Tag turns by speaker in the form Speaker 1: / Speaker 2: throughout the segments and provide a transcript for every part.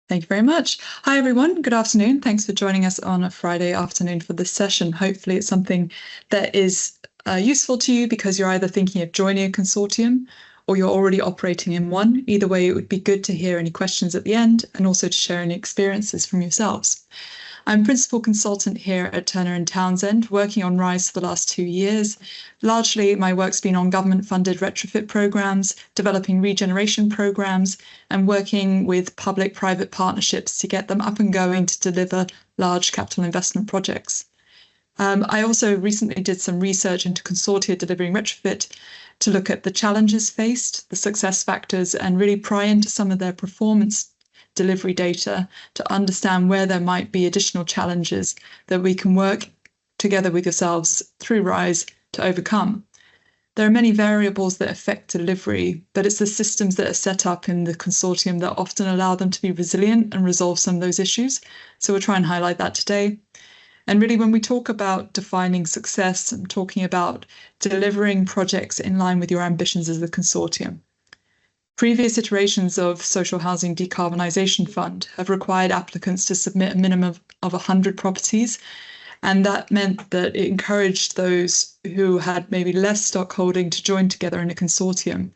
Speaker 1: Thank you very much. Hi, everyone. Good afternoon. Thanks for joining us on a Friday afternoon for this session. Hopefully it's something that is useful to you because you're either thinking of joining a consortium or you're already operating in one. Either way, it would be good to hear any questions at the end and also to share any experiences from yourselves. I'm principal consultant here at Turner & Townsend, working on RISE for the last 2 years. Largely, my work's been on government-funded retrofit programs, developing regeneration programs, and working with public-private partnerships to get them up and going to deliver large capital investment projects. I also recently did some research into consortia delivering retrofit to look at the challenges faced, the success factors, and really pry into some of their performance delivery data to understand where there might be additional challenges that we can work together with yourselves through RISE to overcome. There are many variables that affect delivery, but it's the systems that are set up in the consortium that often allow them to be resilient and resolve some of those issues. So we'll try and highlight that today. And really, when we talk about defining success, I'm talking about delivering projects in line with your ambitions as a consortium. Previous iterations of Social Housing Decarbonisation Fund have required applicants to submit a minimum of 100 properties, and that meant that it encouraged those who had maybe less stock holding to join together in a consortium.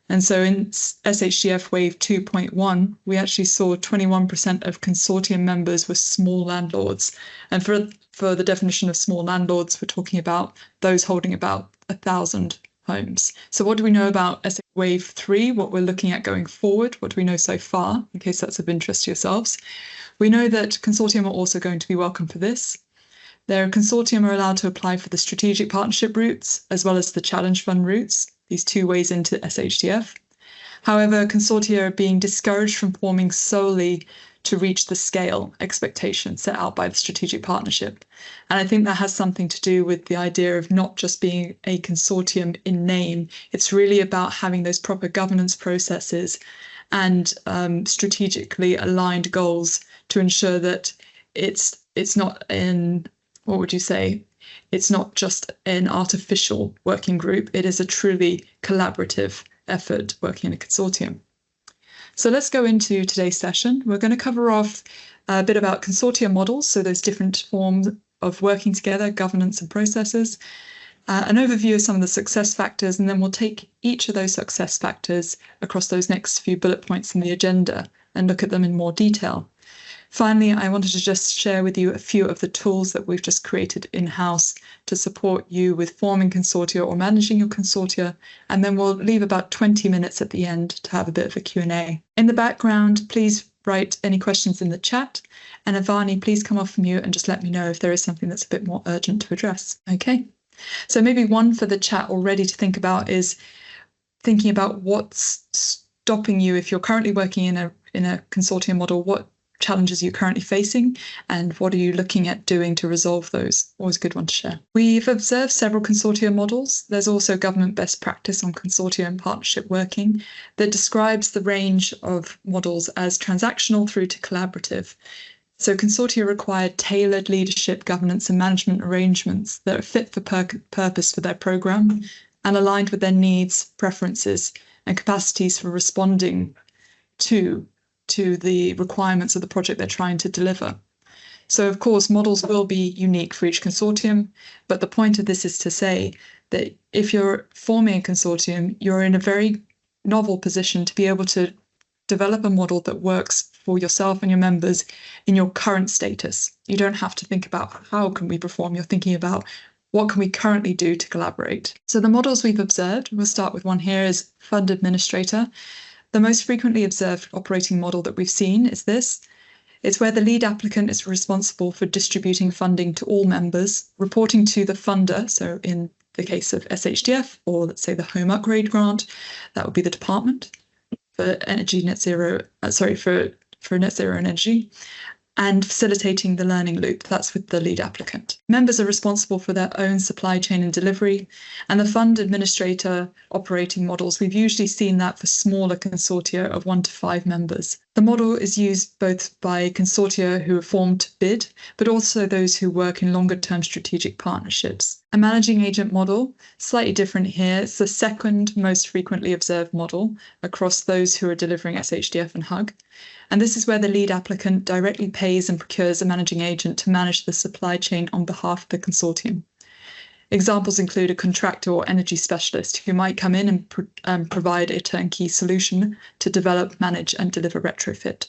Speaker 1: And so in SHDF Wave 2.1, we actually saw 21% of consortium members were small landlords. And for the definition of small landlords, we're talking about those holding about 1,000 homes. So what do we know about Wave 3, what we're looking at going forward? What do we know so far, in case that's of interest to yourselves? We know that consortium are also going to be welcome for this. Their consortium are allowed to apply for the strategic partnership routes, as well as the challenge fund routes, these 2 ways into SHDF. However, consortia are being discouraged from forming solely to reach the scale expectation set out by the strategic partnership. And I think that has something to do with the idea of not just being a consortium in name. It's really about having those proper governance processes and strategically aligned goals to ensure that it's not in, what would you say? It's not just an artificial working group. It is a truly collaborative effort working in a consortium. So let's go into today's session. We're going to cover off a bit about consortia models, so those different forms of working together, governance and processes, an overview of some of the success factors, and then we'll take each of those success factors across those next few bullet points in the agenda and look at them in more detail. Finally, I wanted to just share with you a few of the tools that we've just created in-house to support you with forming consortia or managing your consortia, and then we'll leave about 20 minutes at the end to have a bit of a Q&A. In the background, please write any questions in the chat, and Avani, please come off mute and just let me know if there is something that's a bit more urgent to address. Okay, so maybe one for the chat already to think about is thinking about what's stopping you if you're currently working in a consortium model. What challenges you're currently facing and what are you looking at doing to resolve those? Always a good one to share. We've observed several consortia models. There's also government best practice on consortia and partnership working that describes the range of models as transactional through to collaborative. So consortia require tailored leadership, governance and management arrangements that are fit for purpose for their programme and aligned with their needs, preferences and capacities for responding to the requirements of the project they're trying to deliver. So, of course, models will be unique for each consortium, but the point of this is to say that if you're forming a consortium, you're in a very novel position to be able to develop a model that works for yourself and your members in your current status. You don't have to think about how can we perform, you're thinking about what can we currently do to collaborate. So the models we've observed, we'll start with one here, is fund administrator. The most frequently observed operating model that we've seen is this. It's where the lead applicant is responsible for distributing funding to all members, reporting to the funder. So in the case of SHDF, or let's say the home upgrade grant, that would be the department for energy net zero, for net zero and energy, and facilitating the learning loop. That's with the lead applicant. Members are responsible for their own supply chain and delivery, and the fund administrator operating models, we've usually seen that for smaller consortia of 1 to 5 members. The model is used both by consortia who are formed to bid, but also those who work in longer term strategic partnerships. A managing agent model, slightly different here. It's the second most frequently observed model across those who are delivering SHDF and HUG. And this is where the lead applicant directly pays and procures a managing agent to manage the supply chain on behalf of the consortium. Examples include a contractor or energy specialist who might come in and provide a turnkey solution to develop, manage, and deliver retrofit.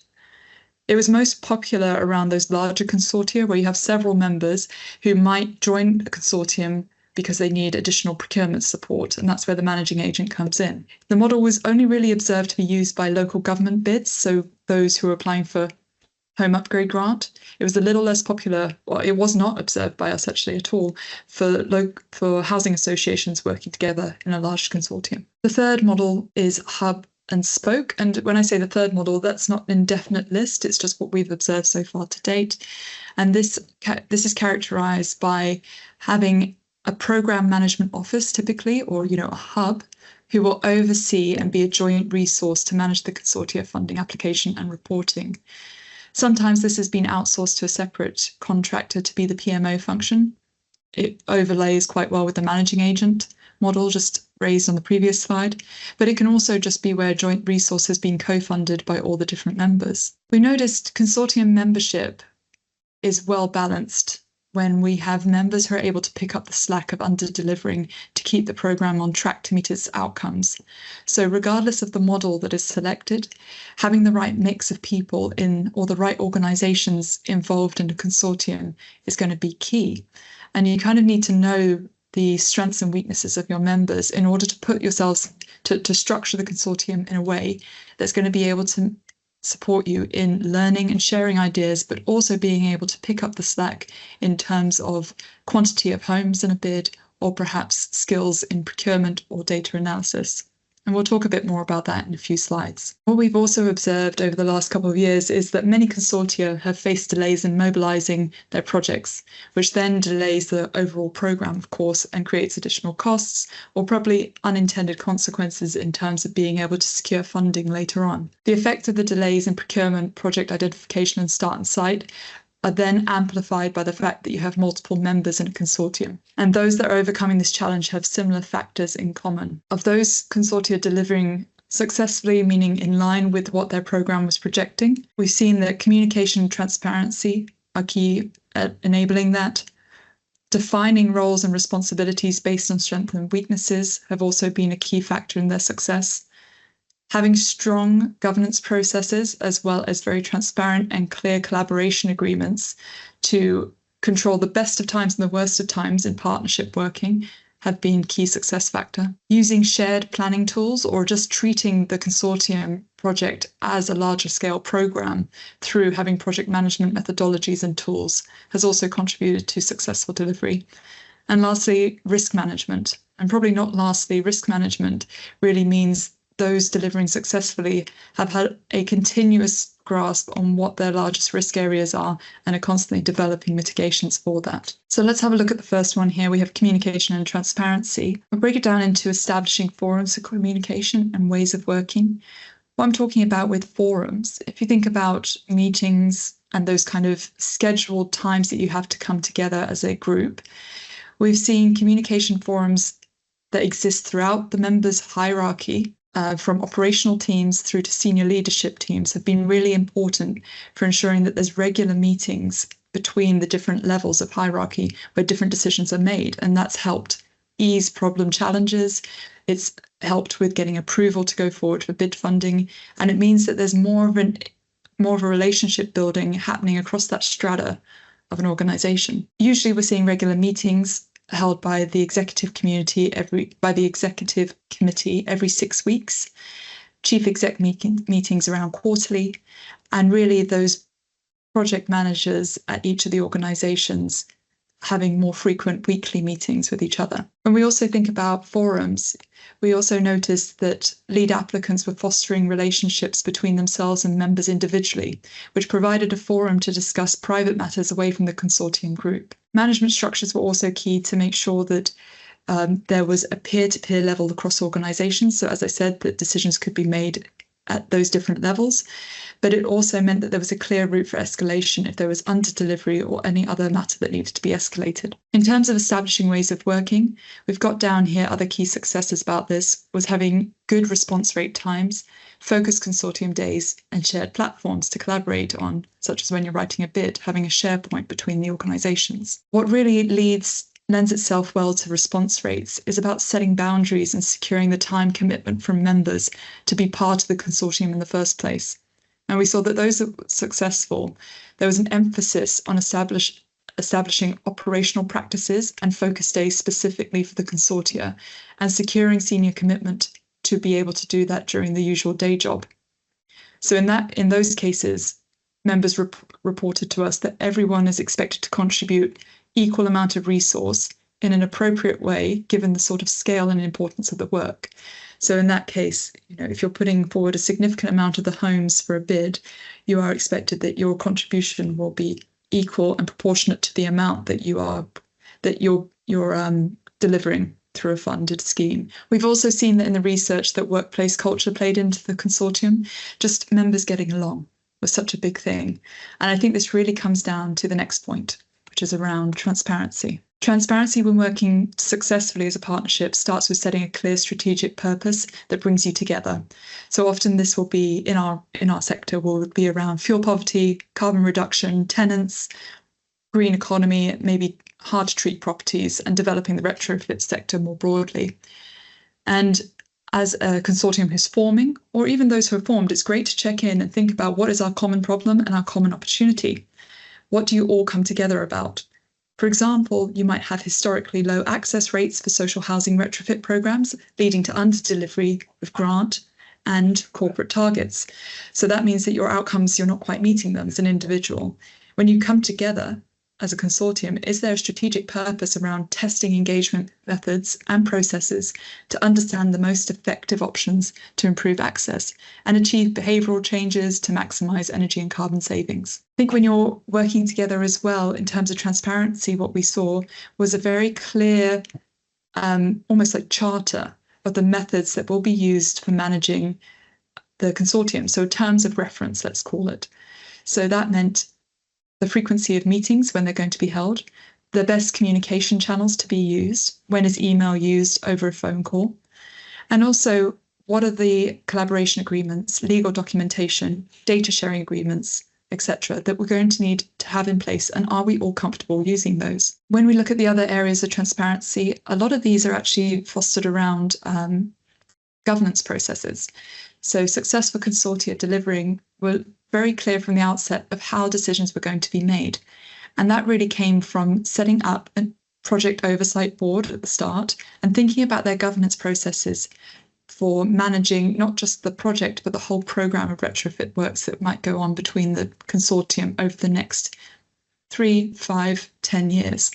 Speaker 1: It was most popular around those larger consortia where you have several members who might join a consortium because they need additional procurement support, and that's where the managing agent comes in. The model was only really observed to be used by local government bids, so those who are applying for home upgrade grant. It was a little less popular, or it was not observed by us actually at all, for housing associations working together in a large consortium. The third model is hub and spoke. And when I say the third model, that's not an indefinite list. It's just what we've observed so far to date. And this is characterized by having a program management office typically, or a hub, who will oversee and be a joint resource to manage the consortia funding application and reporting. Sometimes this has been outsourced to a separate contractor to be the PMO function. It overlays quite well with the managing agent model just raised on the previous slide, but it can also just be where joint resource has been co-funded by all the different members. We noticed consortium membership is well balanced when we have members who are able to pick up the slack of under-delivering to keep the program on track to meet its outcomes. So regardless of the model that is selected, having the right mix of people or the right organizations involved in a consortium is going to be key. And you kind of need to know the strengths and weaknesses of your members in order to put yourselves to structure the consortium in a way that's going to be able to support you in learning and sharing ideas, but also being able to pick up the slack in terms of quantity of homes in a bid, or perhaps skills in procurement or data analysis. And we'll talk a bit more about that in a few slides. What we've also observed over the last couple of years is that many consortia have faced delays in mobilizing their projects, which then delays the overall program, of course, and creates additional costs or probably unintended consequences in terms of being able to secure funding later on. The effect of the delays in procurement, project identification and start and site are then amplified by the fact that you have multiple members in a consortium. And those that are overcoming this challenge have similar factors in common. Of those consortia delivering successfully, meaning in line with what their program was projecting, we've seen that communication and transparency are key at enabling that. Defining roles and responsibilities based on strengths and weaknesses have also been a key factor in their success. Having strong governance processes, as well as very transparent and clear collaboration agreements to control the best of times and the worst of times in partnership working, have been key success factor. Using shared planning tools or just treating the consortium project as a larger scale program through having project management methodologies and tools has also contributed to successful delivery. And lastly, risk management. And probably not lastly, risk management really means those delivering successfully have had a continuous grasp on what their largest risk areas are and are constantly developing mitigations for that. So let's have a look at the first one here. We have communication and transparency. I'll break it down into establishing forums for communication and ways of working. What I'm talking about with forums, if you think about meetings and those kind of scheduled times that you have to come together as a group, we've seen communication forums that exist throughout the members' hierarchy, from operational teams through to senior leadership teams, have been really important for ensuring that there's regular meetings between the different levels of hierarchy where different decisions are made. And that's helped ease problem challenges. It's helped with getting approval to go forward for bid funding. And it means that there's more of a relationship building happening across that strata of an organization. Usually we're seeing regular meetings held by the executive committee every 6 weeks, chief exec meetings around quarterly, and really those project managers at each of the organizations having more frequent weekly meetings with each other. When we also think about forums, we also noticed that lead applicants were fostering relationships between themselves and members individually, which provided a forum to discuss private matters away from the consortium group. Management structures were also key to make sure that there was a peer-to-peer level across organizations. So as I said, that decisions could be made at those different levels, but it also meant that there was a clear route for escalation if there was under-delivery or any other matter that needed to be escalated. In terms of establishing ways of working, we've got down here other key successes about this was having good response rate times, focused consortium days, and shared platforms to collaborate on, such as when you're writing a bid, having a share point between the organisations. What really lends itself well to response rates is about setting boundaries and securing the time commitment from members to be part of the consortium in the first place. And we saw that those that were successful, there was an emphasis on establishing operational practices and focus days specifically for the consortia, and securing senior commitment to be able to do that during the usual day job. So in those cases, members reported to us that everyone is expected to contribute equal amount of resource in an appropriate way, given the sort of scale and importance of the work. So in that case, if you're putting forward a significant amount of the homes for a bid, you are expected that your contribution will be equal and proportionate to the amount that you're delivering through a funded scheme. We've also seen that in the research that workplace culture played into the consortium, just members getting along was such a big thing. And I think this really comes down to the next point, which is around transparency. Transparency when working successfully as a partnership starts with setting a clear strategic purpose that brings you together. So often this will be in our sector will be around fuel poverty, carbon reduction, tenants, green economy, maybe hard to treat properties, and developing the retrofit sector more broadly. And as a consortium who's forming, or even those who are formed, it's great to check in and think about what is our common problem and our common opportunity. What do you all come together about? For example, you might have historically low access rates for social housing retrofit programs, leading to under-delivery of grant and corporate targets. So that means that your outcomes, you're not quite meeting them as an individual. When you come together as a consortium, is there a strategic purpose around testing engagement methods and processes to understand the most effective options to improve access and achieve behavioural changes to maximise energy and carbon savings? I think when you're working together as well, in terms of transparency, what we saw was a very clear, almost like charter of the methods that will be used for managing the consortium. So terms of reference, let's call it. So that meant the frequency of meetings when they're going to be held, the best communication channels to be used, when is email used over a phone call, and also what are the collaboration agreements, legal documentation, data sharing agreements, etc., that we're going to need to have in place, and are we all comfortable using those? When we look at the other areas of transparency, a lot of these are actually fostered around governance processes. So successful consortia delivering were very clear from the outset of how decisions were going to be made. And that really came from setting up a project oversight board at the start and thinking about their governance processes for managing not just the project, but the whole programme of retrofit works that might go on between the consortium over the next 3, 5, 10 years.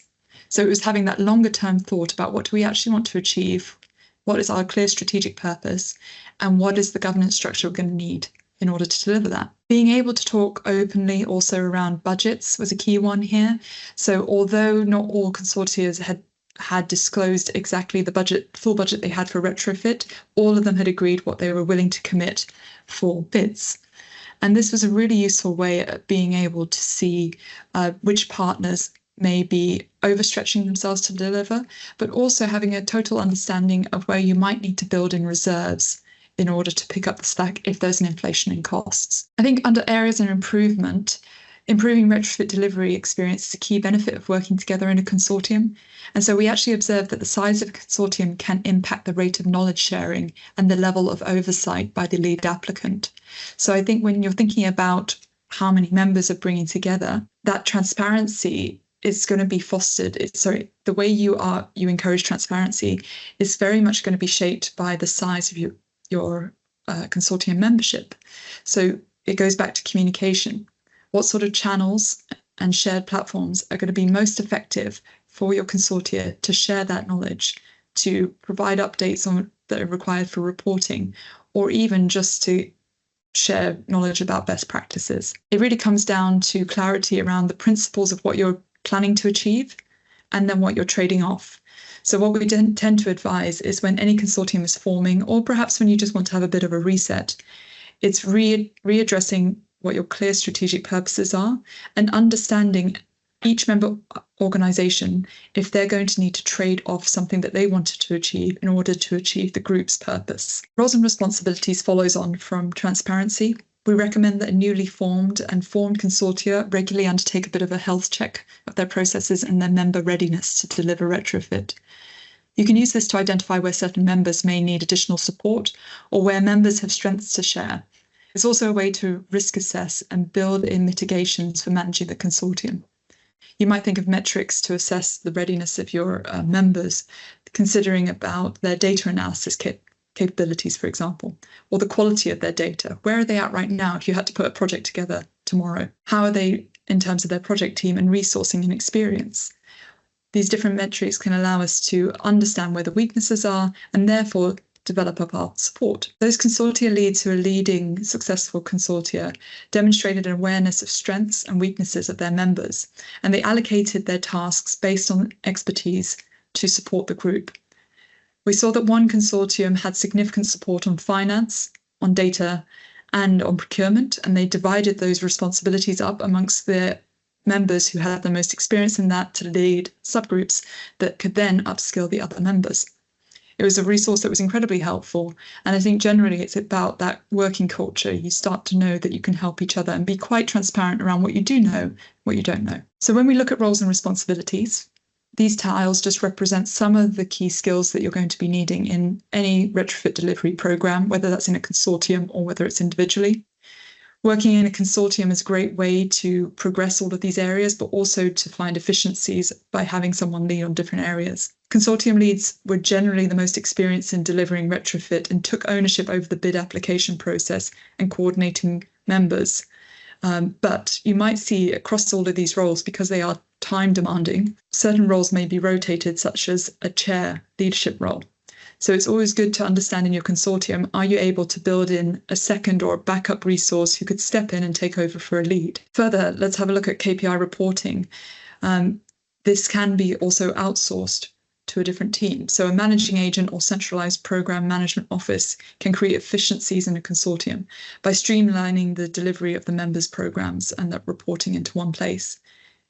Speaker 1: So it was having that longer term thought about what do we actually want to achieve, what is our clear strategic purpose, and what is the governance structure we're going to need in order to deliver that. Being able to talk openly also around budgets was a key one here. So although not all consortia had disclosed exactly the full budget they had for retrofit, all of them had agreed what they were willing to commit for bids. And this was a really useful way of being able to see which partners may be overstretching themselves to deliver, but also having a total understanding of where you might need to build in reserves in order to pick up the slack if there's an inflation in costs. I think under areas of improving retrofit delivery experience is a key benefit of working together in a consortium. And so we actually observed that the size of a consortium can impact the rate of knowledge sharing and the level of oversight by the lead applicant. So I think when you're thinking about how many members are bringing together, that transparency is going to be fostered. The way you encourage transparency is very much going to be shaped by the size of your consortium membership. So it goes back to communication. What sort of channels and shared platforms are going to be most effective for your consortia to share that knowledge, to provide updates that are required for reporting, or even just to share knowledge about best practices? It really comes down to clarity around the principles of what you're planning to achieve and then what you're trading off. So what we tend to advise is when any consortium is forming, or perhaps when you just want to have a bit of a reset, It's readdressing what your clear strategic purposes are and understanding each member organization if they're going to need to trade off something that they wanted to achieve in order to achieve the group's purpose. Roles and responsibilities follows on from transparency. We recommend that a newly formed consortia regularly undertake a bit of a health check of their processes and their member readiness to deliver retrofit. You can use this to identify where certain members may need additional support or where members have strengths to share. It's also a way to risk assess and build in mitigations for managing the consortium. You might think of metrics to assess the readiness of your members, considering about their data analysis capabilities, for example, or the quality of their data. Where are they at right now if you had to put a project together tomorrow? How are they in terms of their project team and resourcing and experience? These different metrics can allow us to understand where the weaknesses are and therefore develop up our support. Those consortia leads who are leading successful consortia demonstrated an awareness of strengths and weaknesses of their members, and they allocated their tasks based on expertise to support the group. We saw that one consortium had significant support on finance, on data, and on procurement, and they divided those responsibilities up amongst their members who had the most experience in that to lead subgroups that could then upskill the other members. It was a resource that was incredibly helpful, and I think generally it's about that working culture. You start to know that you can help each other and be quite transparent around what you do know, what you don't know. So when we look at roles and responsibilities, these tiles just represent some of the key skills that you're going to be needing in any retrofit delivery program, whether that's in a consortium or whether it's individually. Working in a consortium is a great way to progress all of these areas, but also to find efficiencies by having someone lead on different areas. Consortium leads were generally the most experienced in delivering retrofit and took ownership over the bid application process and coordinating members. But you might see across all of these roles, because they are time demanding, certain roles may be rotated, such as a chair leadership role. So it's always good to understand in your consortium, are you able to build in a second or a backup resource who could step in and take over for a lead? Further, let's have a look at KPI reporting. This can be also outsourced to a different team. So a managing agent or centralized program management office can create efficiencies in a consortium by streamlining the delivery of the members' programs and that reporting into one place.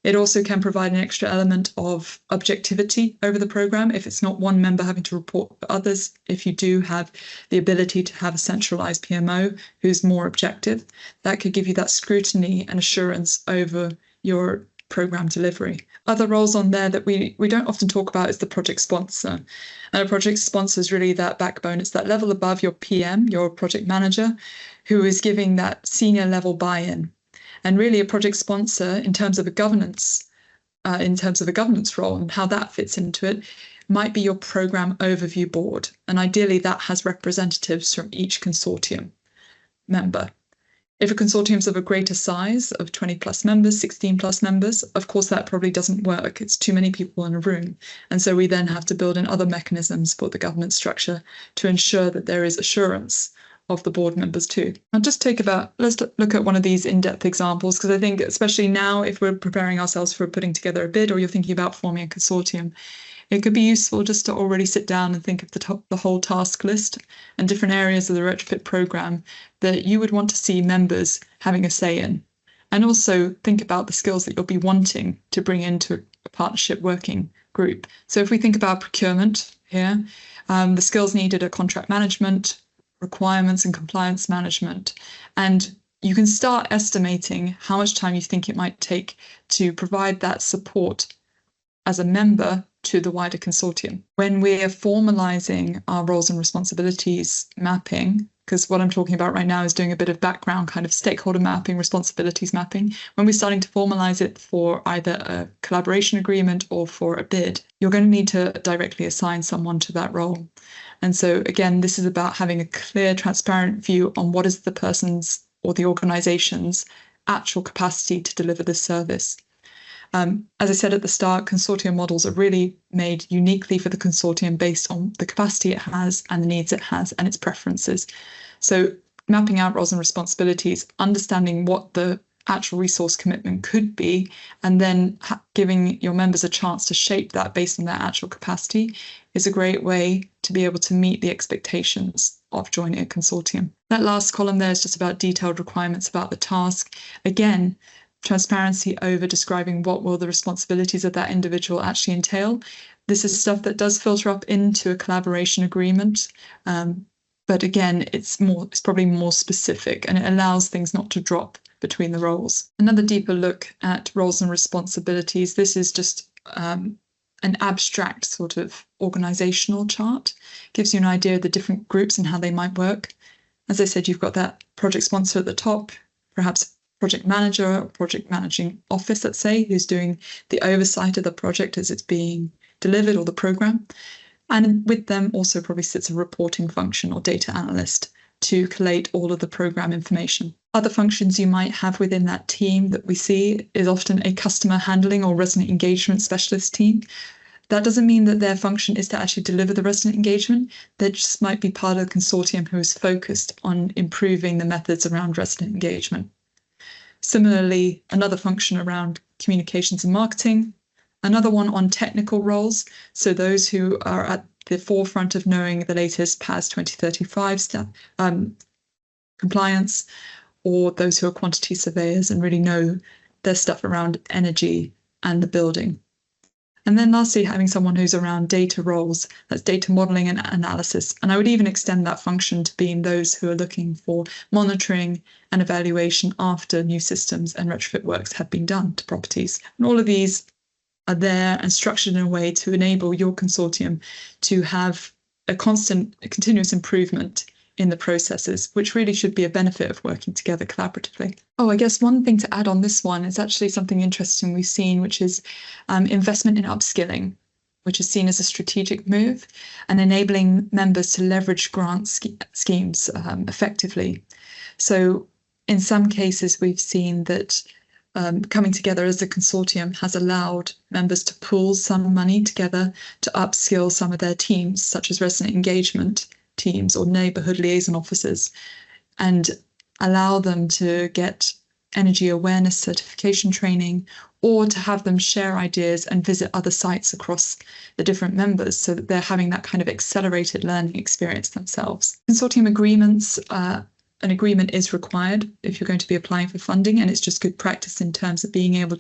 Speaker 1: It also can provide an extra element of objectivity over the program if it's not one member having to report for others. If you do have the ability to have a centralized PMO who's more objective, that could give you that scrutiny and assurance over your program delivery. Other roles on there that we don't often talk about is the project sponsor. And a project sponsor is really that backbone. It's that level above your PM, your project manager, who is giving that senior level buy-in. And really a project sponsor in terms of a governance role and how that fits into it might be your program overview board. And ideally that has representatives from each consortium member. If a consortium is of a greater size of 20 plus members, 16 plus members, of course that probably doesn't work. It's too many people in a room. And so we then have to build in other mechanisms for the governance structure to ensure that there is assurance of the board members too. Let's look at one of these in-depth examples, because I think especially now if we're preparing ourselves for putting together a bid or you're thinking about forming a consortium, it could be useful just to already sit down and think of the whole task list and different areas of the retrofit program that you would want to see members having a say in. And also think about the skills that you'll be wanting to bring into a partnership working group. So if we think about procurement here, the skills needed are contract management, requirements and compliance management. And you can start estimating how much time you think it might take to provide that support as a member to the wider consortium. When we're formalizing our roles and responsibilities mapping, because what I'm talking about right now is doing a bit of background kind of stakeholder mapping, responsibilities mapping. When we're starting to formalize it for either a collaboration agreement or for a bid, you're going to need to directly assign someone to that role. And so again, this is about having a clear, transparent view on what is the person's or the organization's actual capacity to deliver this service. As I said at the start, consortium models are really made uniquely for the consortium based on the capacity it has and the needs it has and its preferences. So mapping out roles and responsibilities, understanding what the actual resource commitment could be, and then giving your members a chance to shape that based on their actual capacity is a great way to be able to meet the expectations of joining a consortium. That last column there is just about detailed requirements about the task. Again, transparency over describing what will the responsibilities of that individual actually entail. This is stuff that does filter up into a collaboration agreement. But again, it's probably more specific, and it allows things not to drop between the roles. Another deeper look at roles and responsibilities. This is just an abstract sort of organizational chart. Gives you an idea of the different groups and how they might work. As I said, you've got that project sponsor at the top, perhaps project manager or project managing office, let's say, who's doing the oversight of the project as it's being delivered, or the program. And with them also probably sits a reporting function or data analyst to collate all of the program information. Other functions you might have within that team that we see is often a customer handling or resident engagement specialist team. That doesn't mean that their function is to actually deliver the resident engagement. They just might be part of the consortium who is focused on improving the methods around resident engagement. Similarly, another function around communications and marketing, another one on technical roles, so those who are at the forefront of knowing the latest PAS 2035 compliance, or those who are quantity surveyors and really know their stuff around energy and the building. And then lastly, having someone who's around data roles, that's data modeling and analysis. And I would even extend that function to being those who are looking for monitoring and evaluation after new systems and retrofit works have been done to properties. And all of these are there and structured in a way to enable your consortium to have a continuous improvement in the processes, which really should be a benefit of working together collaboratively. Oh, I guess one thing to add on this one is actually something interesting we've seen, which is investment in upskilling, which is seen as a strategic move and enabling members to leverage grant schemes effectively. So in some cases, we've seen that coming together as a consortium has allowed members to pool some money together to upskill some of their teams, such as resident engagement teams or neighbourhood liaison officers, and allow them to get energy awareness certification training, or to have them share ideas and visit other sites across the different members so that they're having that kind of accelerated learning experience themselves. Consortium agreements, an agreement is required if you're going to be applying for funding, and it's just good practice in terms of being able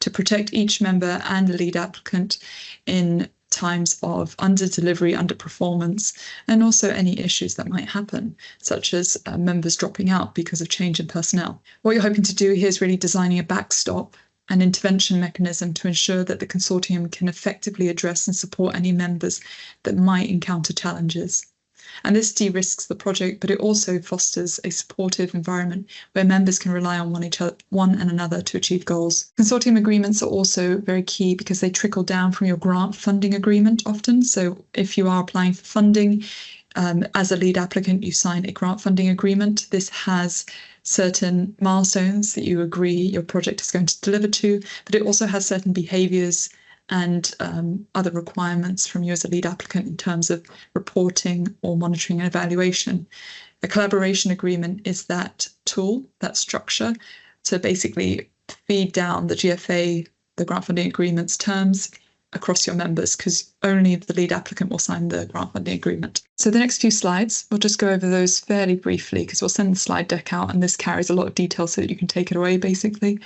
Speaker 1: to protect each member and the lead applicant in times of under-delivery, underperformance, and also any issues that might happen, such as members dropping out because of change in personnel. What you're hoping to do here is really designing a backstop, an intervention mechanism to ensure that the consortium can effectively address and support any members that might encounter challenges. And this de-risks the project, but it also fosters a supportive environment where members can rely on one and another to achieve goals. Consortium agreements are also very key because they trickle down from your grant funding agreement often. So if you are applying for funding, as a lead applicant, you sign a grant funding agreement. This has certain milestones that you agree your project is going to deliver to, but it also has certain behaviours and other requirements from you as a lead applicant in terms of reporting or monitoring and evaluation. A collaboration agreement is that tool, that structure, to basically feed down the GFA, the grant funding agreement's terms across your members, because only the lead applicant will sign the grant funding agreement. So the next few slides, we'll just go over those fairly briefly because we'll send the slide deck out, and this carries a lot of detail so that you can take it away basically.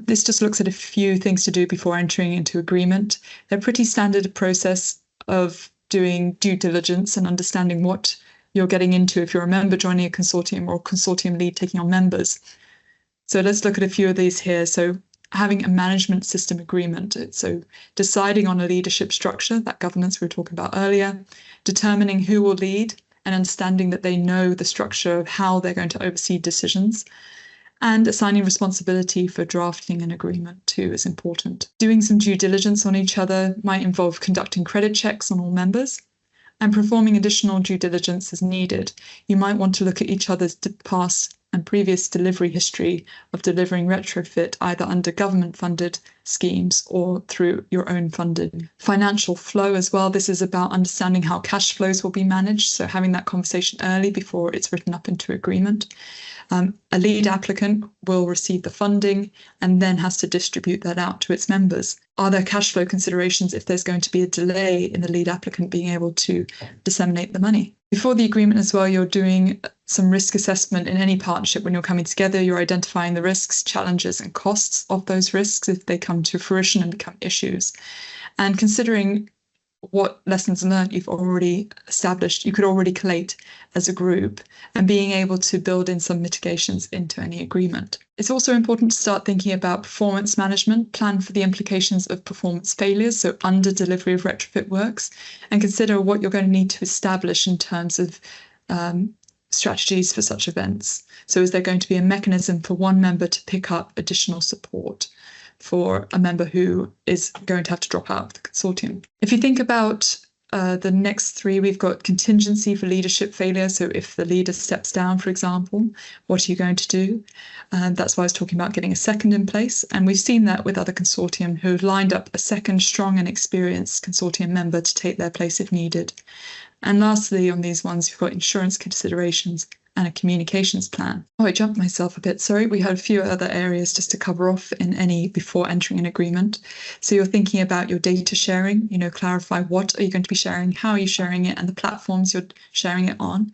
Speaker 1: This just looks at a few things to do before entering into agreement. They're pretty standard process of doing due diligence and understanding what you're getting into if you're a member joining a consortium or a consortium lead taking on members. So let's look at a few of these here. So having a management system agreement. So deciding on a leadership structure, that governance we were talking about earlier, determining who will lead and understanding that they know the structure of how they're going to oversee decisions. And assigning responsibility for drafting an agreement too is important. Doing some due diligence on each other might involve conducting credit checks on all members and performing additional due diligence as needed. You might want to look at each other's past and previous delivery history of delivering retrofit either under government-funded schemes or through your own funded. Financial flow as well. This is about understanding how cash flows will be managed, so having that conversation early before it's written up into agreement. A lead applicant will receive the funding and then has to distribute that out to its members. Are there cash flow considerations if there's going to be a delay in the lead applicant being able to disseminate the money? Before the agreement as well, you're doing some risk assessment in any partnership. When you're coming together, you're identifying the risks, challenges, and costs of those risks if they come to fruition and become issues. And considering what lessons learned you've already established, you could already collate as a group, and being able to build in some mitigations into any agreement. It's also important to start thinking about performance management, plan for the implications of performance failures, so under delivery of retrofit works, and consider what you're going to need to establish in terms of strategies for such events. So is there going to be a mechanism for one member to pick up additional support for a member who is going to have to drop out of the consortium? If you think about the next three, we've got contingency for leadership failure. So if the leader steps down, for example, what are you going to do? That's why I was talking about getting a second in place. And we've seen that with other consortium who've lined up a second strong and experienced consortium member to take their place if needed. And lastly, on these ones, you've got insurance considerations and a communications plan. Oh, I jumped myself a bit. Sorry, we had a few other areas just to cover off in any before entering an agreement. So you're thinking about your data sharing, clarify what are you going to be sharing, how are you sharing it, and the platforms you're sharing it on,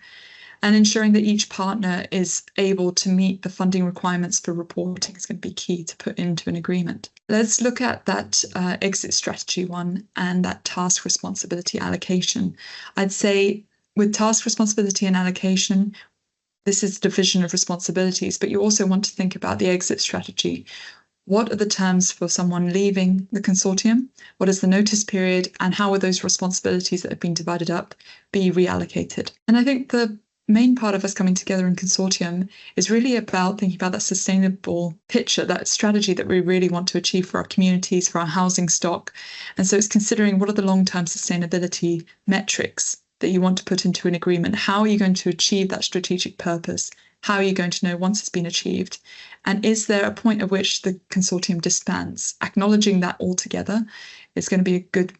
Speaker 1: and ensuring that each partner is able to meet the funding requirements for reporting is going to be key to put into an agreement. Let's look at that exit strategy one and that task responsibility allocation. I'd say with task responsibility and allocation, this is division of responsibilities, but you also want to think about the exit strategy. What are the terms for someone leaving the consortium? What is the notice period? And how will those responsibilities that have been divided up be reallocated? And I think the main part of us coming together in consortium is really about thinking about that sustainable picture, that strategy that we really want to achieve for our communities, for our housing stock. And so it's considering what are the long-term sustainability metrics that you want to put into an agreement. How are you going to achieve that strategic purpose? How are you going to know once it's been achieved? And is there a point at which the consortium disbands? Acknowledging that altogether is going to be a good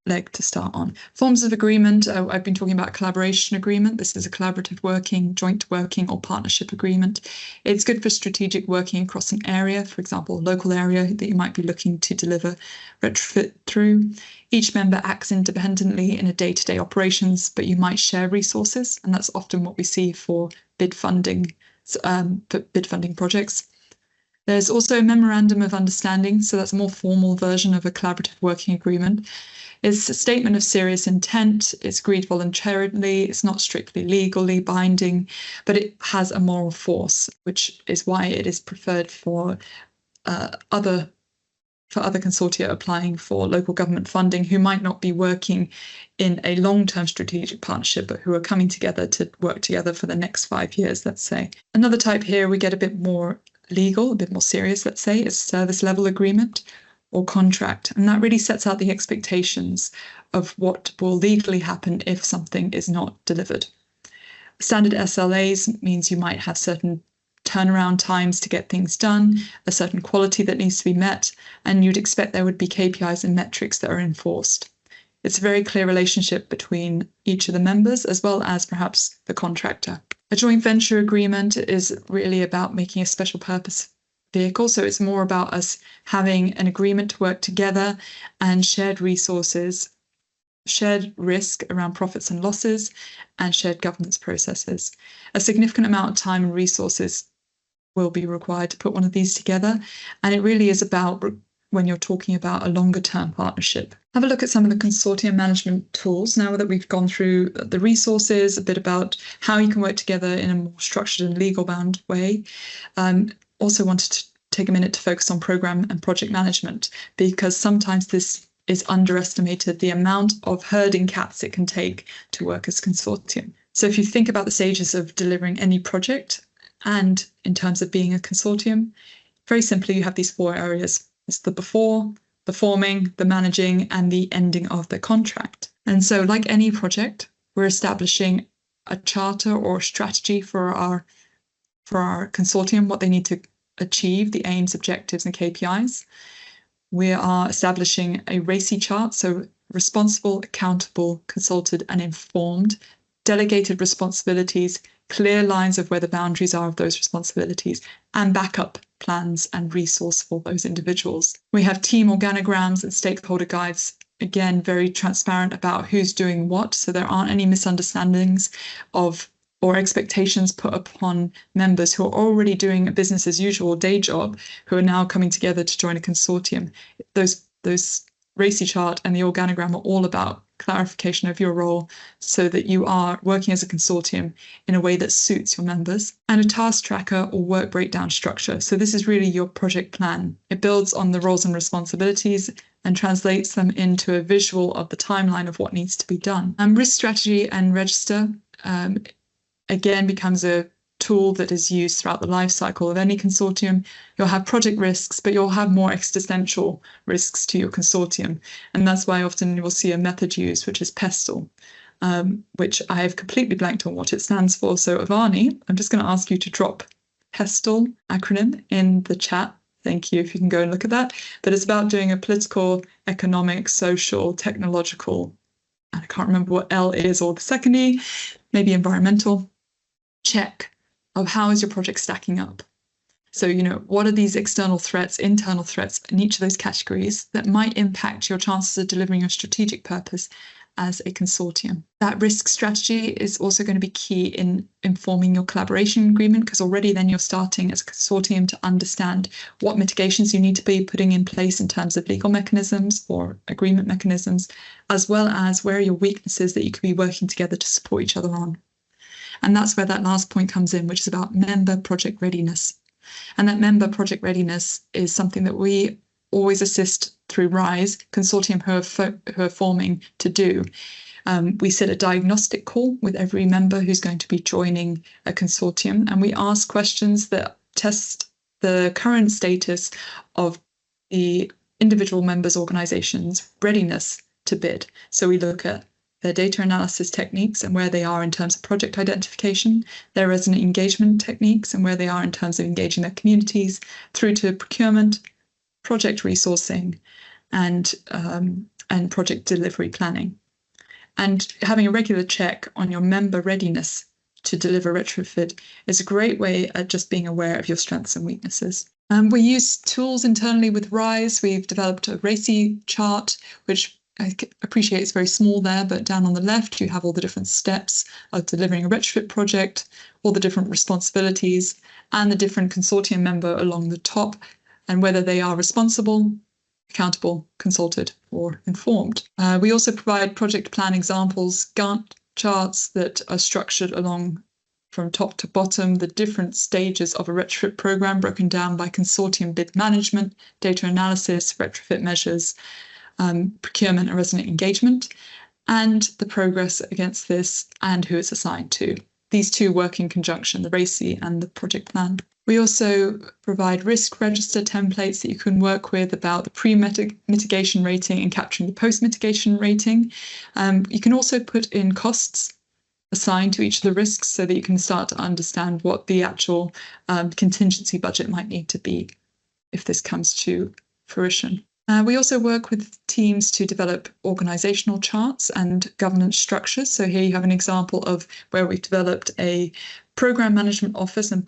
Speaker 1: leg to start on. Forms of agreement, I've been talking about a collaboration agreement. This is a collaborative working, joint working or partnership agreement. It's good for strategic working across an area, for example, a local area that you might be looking to deliver retrofit through. Each member acts independently in a day-to-day operations, but you might share resources, and that's often what we see for bid funding projects. There's also a memorandum of understanding, so that's a more formal version of a collaborative working agreement. It's a statement of serious intent, it's agreed voluntarily, it's not strictly legally binding, but it has a moral force, which is why it is preferred for other consortia applying for local government funding who might not be working in a long-term strategic partnership, but who are coming together to work together for the next 5 years, let's say. Another type here, we get a bit more legal, a bit more serious, let's say, is service level agreement or contract. And that really sets out the expectations of what will legally happen if something is not delivered. Standard SLAs means you might have certain turnaround times to get things done, a certain quality that needs to be met, and you'd expect there would be KPIs and metrics that are enforced. It's a very clear relationship between each of the members as well as perhaps the contractor. A joint venture agreement is really about making a special purpose vehicle. So it's more about us having an agreement to work together and shared resources, shared risk around profits and losses, and shared governance processes. A significant amount of time and resources will be required to put one of these together. And it really is about when you're talking about a longer term partnership. Have a look at some of the consortium management tools now that we've gone through the resources, a bit about how you can work together in a more structured and legal bound way. Also wanted to take a minute to focus on program and project management, because sometimes this is underestimated, the amount of herding cats it can take to work as consortium. So if you think about the stages of delivering any project and in terms of being a consortium, very simply, you have these 4 areas. It's the before, the forming, the managing, and the ending of the contract. And so like any project, we're establishing a charter or strategy for our consortium, what they need to achieve, the aims, objectives, and KPIs. We are establishing a RACI chart, so responsible, accountable, consulted, and informed, delegated responsibilities, clear lines of where the boundaries are of those responsibilities, and backup plans and resource for those individuals. We have team organograms and stakeholder guides, again, very transparent about who's doing what, so there aren't any misunderstandings or expectations put upon members who are already doing a business as usual day job, who are now coming together to join a consortium. Those RACI chart and the organogram are all about clarification of your role so that you are working as a consortium in a way that suits your members. And a task tracker or work breakdown structure. So this is really your project plan. It builds on the roles and responsibilities and translates them into a visual of the timeline of what needs to be done. Risk strategy and register again becomes a tool that is used throughout the life cycle of any consortium. You'll have project risks, but you'll have more existential risks to your consortium. And that's why often you will see a method used, which is PESTLE, which I have completely blanked on what it stands for. So Avani, I'm just going to ask you to drop PESTLE acronym in the chat. Thank you if you can go and look at that. But it's about doing a political, economic, social, technological, and I can't remember what L is, or the second E, maybe environmental, check of how is your project stacking up. So, what are these external threats, internal threats in each of those categories that might impact your chances of delivering your strategic purpose as a consortium? That risk strategy is also going to be key in informing your collaboration agreement, because already then you're starting as a consortium to understand what mitigations you need to be putting in place in terms of legal mechanisms or agreement mechanisms, as well as where are your weaknesses that you could be working together to support each other on. And that's where that last point comes in, which is about member project readiness. And that member project readiness is something that we always assist through RISE, consortium who are forming, to do. We set a diagnostic call with every member who's going to be joining a consortium, and we ask questions that test the current status of the individual members' organizations' readiness to bid. So we look at their data analysis techniques and where they are in terms of project identification, their resident engagement techniques and where they are in terms of engaging their communities, through to procurement, project resourcing, and project delivery planning. And having a regular check on your member readiness to deliver retrofit is a great way at just being aware of your strengths and weaknesses. We use tools internally with RISE. We've developed a RACI chart, which I appreciate it's very small there, but down on the left, you have all the different steps of delivering a retrofit project, all the different responsibilities, and the different consortium member along the top, and whether they are responsible, accountable, consulted, or informed. We also provide project plan examples, Gantt charts that are structured along from top to bottom, the different stages of a retrofit program broken down by consortium bid management, data analysis, retrofit measures, procurement and resident engagement, and the progress against this and who it's assigned to. These two work in conjunction, the RACI and the project plan. We also provide risk register templates that you can work with about the pre-mitigation rating and capturing the post-mitigation rating. You can also put in costs assigned to each of the risks so that you can start to understand what the actual contingency budget might need to be if this comes to fruition. We also work with teams to develop organizational charts and governance structures. So here you have an example of where we've developed a program management office and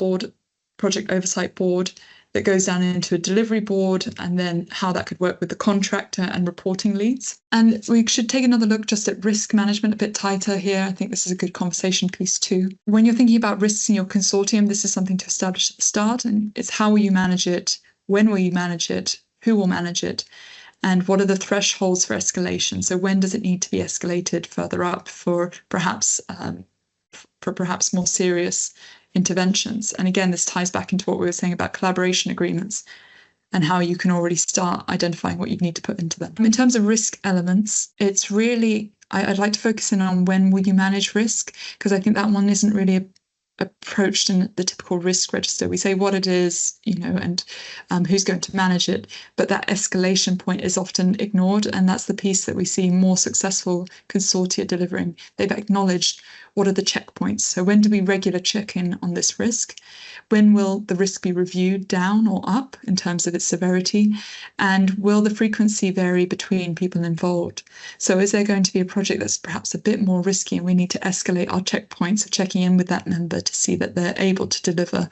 Speaker 1: project oversight board that goes down into a delivery board, and then how that could work with the contractor and reporting leads. And we should take another look just at risk management a bit tighter here. I think this is a good conversation piece too. When you're thinking about risks in your consortium, this is something to establish at the start, and it's how will you manage it, when will you manage it, who will manage it, and what are the thresholds for escalation? So when does it need to be escalated further up for perhaps more serious interventions? And again, this ties back into what we were saying about collaboration agreements and how you can already start identifying what you need to put into them. In terms of risk elements, it's really, I'd like to focus in on when will you manage risk, because I think that one isn't really approached in the typical risk register. We say what it is, and who's going to manage it, but that escalation point is often ignored, and that's the piece that we see more successful consortia delivering. They've acknowledged what are the checkpoints. So when do we regular check in on this risk? When will the risk be reviewed down or up in terms of its severity? And will the frequency vary between people involved? So is there going to be a project that's perhaps a bit more risky and we need to escalate our checkpoints of checking in with that member to see that they're able to deliver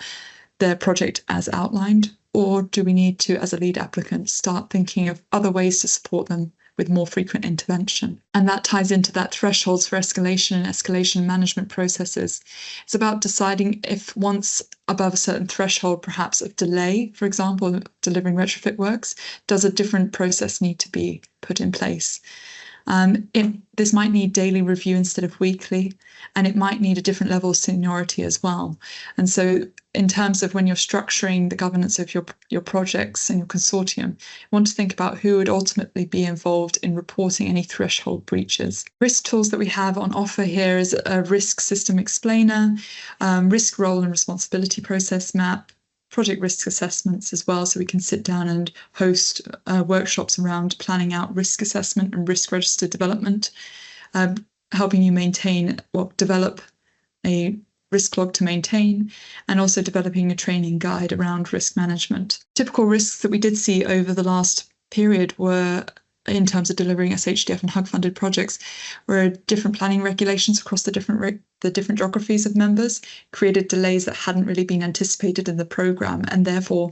Speaker 1: their project as outlined? Or do we need to, as a lead applicant, start thinking of other ways to support them with more frequent intervention? And that ties into that thresholds for escalation and escalation management processes. It's about deciding if once above a certain threshold, perhaps of delay, for example, delivering retrofit works, does a different process need to be put in place? This might need daily review instead of weekly, and it might need a different level of seniority as well. And so in terms of when you're structuring the governance of your projects and your consortium, you want to think about who would ultimately be involved in reporting any threshold breaches. Risk tools that we have on offer here is a risk system explainer, risk role and responsibility process map, project risk assessments as well, so we can sit down and host workshops around planning out risk assessment and risk register development, helping you develop a risk log to maintain, and also developing a training guide around risk management. Typical risks that we did see over the last period were, in terms of delivering SHDF and HUG-funded projects, where different planning regulations across the different geographies of members created delays that hadn't really been anticipated in the programme, and therefore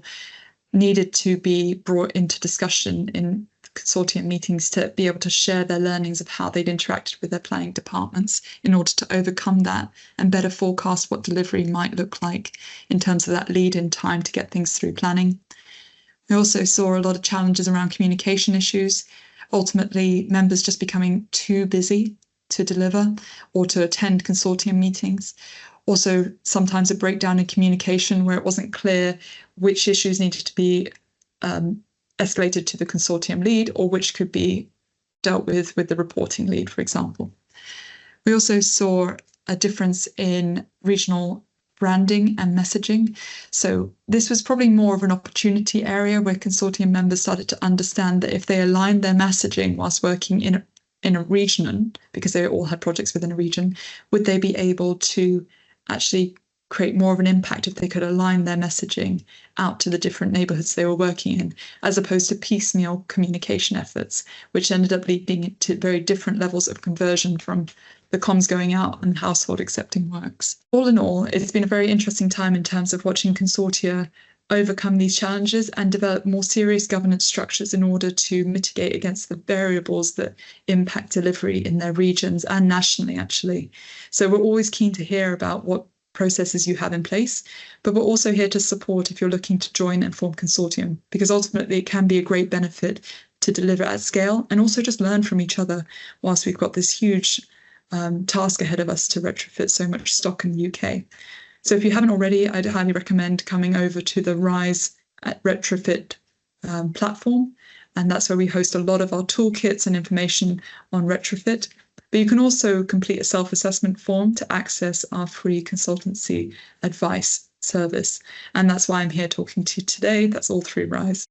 Speaker 1: needed to be brought into discussion in consortium meetings to be able to share their learnings of how they'd interacted with their planning departments in order to overcome that and better forecast what delivery might look like in terms of that lead-in time to get things through planning. We also saw a lot of challenges around communication issues, ultimately members just becoming too busy to deliver or to attend consortium meetings. Also, sometimes a breakdown in communication where it wasn't clear which issues needed to be escalated to the consortium lead or which could be dealt with the reporting lead, for example. We also saw a difference in regional branding and messaging. So this was probably more of an opportunity area where consortium members started to understand that if they aligned their messaging whilst working in a region, because they all had projects within a region, would they be able to actually create more of an impact if they could align their messaging out to the different neighbourhoods they were working in, as opposed to piecemeal communication efforts, which ended up leading to very different levels of conversion from the comms going out and household accepting works. All in all, it's been a very interesting time in terms of watching consortia overcome these challenges and develop more serious governance structures in order to mitigate against the variables that impact delivery in their regions and nationally, actually. So we're always keen to hear about what processes you have in place, but we're also here to support if you're looking to join and form consortium, because ultimately it can be a great benefit to deliver at scale and also just learn from each other whilst we've got this huge task ahead of us to retrofit so much stock in the UK. So if you haven't already, I'd highly recommend coming over to the Rise at Retrofit platform, and that's where we host a lot of our toolkits and information on retrofit. But you can also complete a self-assessment form to access our free consultancy advice service. And that's why I'm here talking to you today. That's all through Rise.